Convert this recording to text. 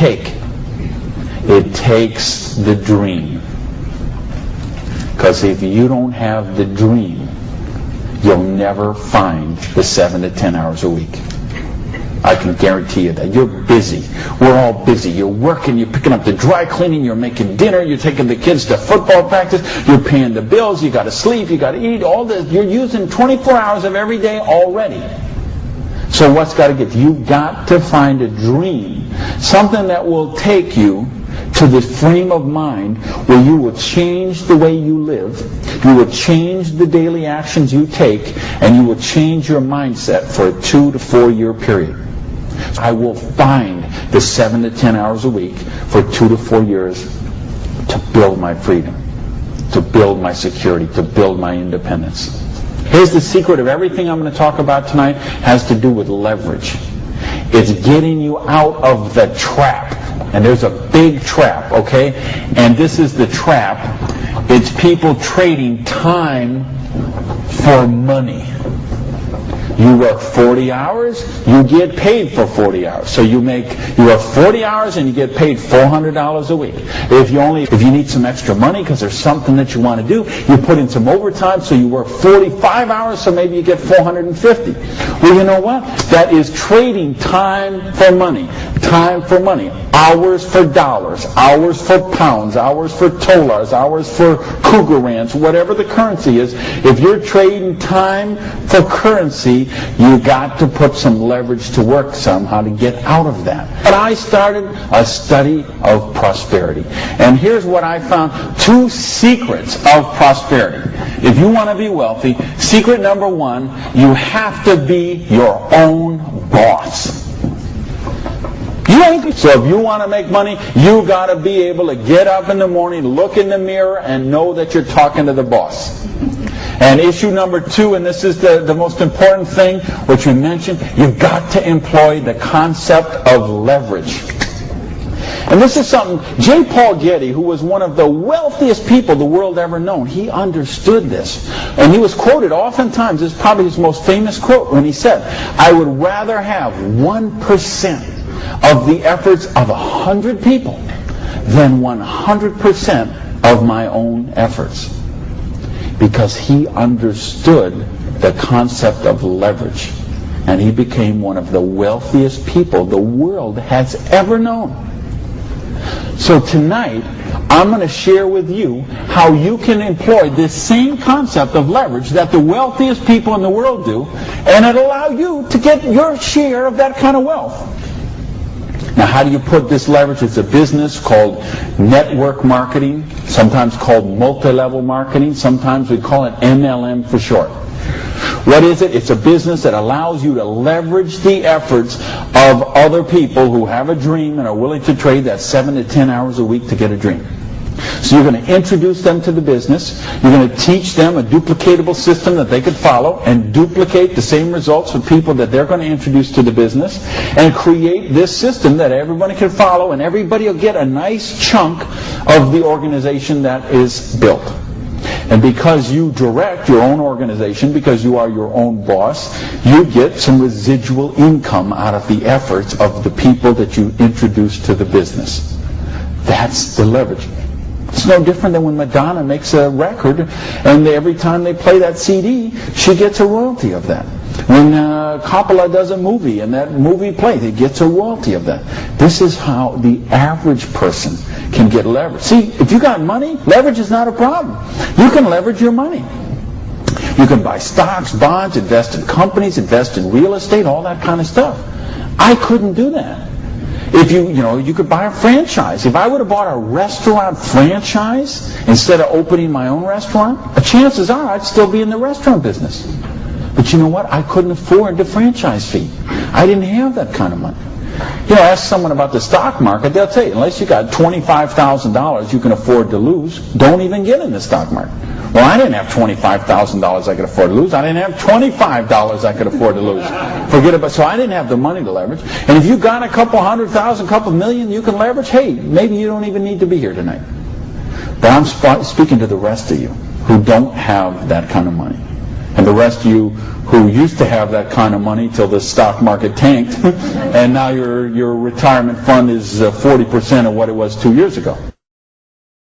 take? It takes the dream. Because if you don't have the dream, you'll never find the 7 to 10 hours a week. I can guarantee you that. You're busy. We're all busy. You're working, you're picking up the dry cleaning, you're making dinner, you're taking the kids to football practice, you're paying the bills, you got to sleep, you got to eat, all this. You're using 24 hours of every day already. So what's got to get? You've got to find a dream, something that will take you to the frame of mind where you will change the way you live, you will change the daily actions you take, and you will change your mindset for a 2 to 4 year period. I will find the 7 to 10 hours a week for 2 to 4 years to build my freedom, to build my security, to build my independence. Here's the secret of everything I'm going to talk about tonight. Has to do with leverage. It's getting you out of the trap. And there's a big trap, okay? And this is the trap. It's people trading time for money. You work 40 hours, you get paid for 40 hours. So you work 40 hours and you get paid $400 a week. If you need some extra money because there's something that you want to do, you put in some overtime, so you work 45 hours, so maybe you get $450. Well, you know what? That is trading time for money. Time for money. Hours for dollars, hours for pounds, hours for dollars, hours for cougar ranch, whatever the currency is. If you're trading time for currency, you got to put some leverage to work somehow to get out of that. But I started a study of prosperity. And here's what I found. 2 secrets of prosperity. If you want to be wealthy, secret number 1, you have to be your own boss. So if you want to make money, you got to be able to get up in the morning, look in the mirror, and know that you're talking to the boss. And issue number 2, and this is the most important thing, which you mentioned, you've got to employ the concept of leverage. And this is something, J. Paul Getty, who was one of the wealthiest people the world ever known, he understood this. And he was quoted oftentimes, this is probably his most famous quote, when he said, I would rather have 1% of the efforts of 100 people than 100% of my own efforts. Because he understood the concept of leverage. And he became one of the wealthiest people the world has ever known. So tonight, I'm going to share with you how you can employ this same concept of leverage that the wealthiest people in the world do, and it'll allow you to get your share of that kind of wealth. Now, how do you put this leverage? It's a business called network marketing, sometimes called multi-level marketing. Sometimes we call it MLM for short. What is it? It's a business that allows you to leverage the efforts of other people who have a dream and are willing to trade that 7 to 10 hours a week to get a dream. So you're going to introduce them to the business. You're going to teach them a duplicatable system that they could follow and duplicate the same results for people that they're going to introduce to the business, and create this system that everybody can follow, and everybody will get a nice chunk of the organization that is built. And because you direct your own organization, because you are your own boss, you get some residual income out of the efforts of the people that you introduce to the business. That's the leverage. It's no different than when Madonna makes a record, and every time they play that CD, she gets a royalty of that. When Coppola does a movie, and that movie plays, it gets a royalty of that. This is how the average person can get leverage. See, if you got money, leverage is not a problem. You can leverage your money. You can buy stocks, bonds, invest in companies, invest in real estate, all that kind of stuff. I couldn't do that. If you could buy a franchise. If I would have bought a restaurant franchise instead of opening my own restaurant, the chances are I'd still be in the restaurant business. But you know what? I couldn't afford the franchise fee. I didn't have that kind of money. Ask someone about the stock market, they'll tell you, unless you got $25,000 you can afford to lose, don't even get in the stock market. Well, I didn't have $25,000 I could afford to lose. I didn't have $25 I could afford to lose. Forget about it. So I didn't have the money to leverage. And if you got a couple $100,000, couple million you can leverage, hey, maybe you don't even need to be here tonight. But I'm speaking to the rest of you who don't have that kind of money. And the rest of you who used to have that kind of money till the stock market tanked, and now your retirement fund is 40% of what it was 2 years ago.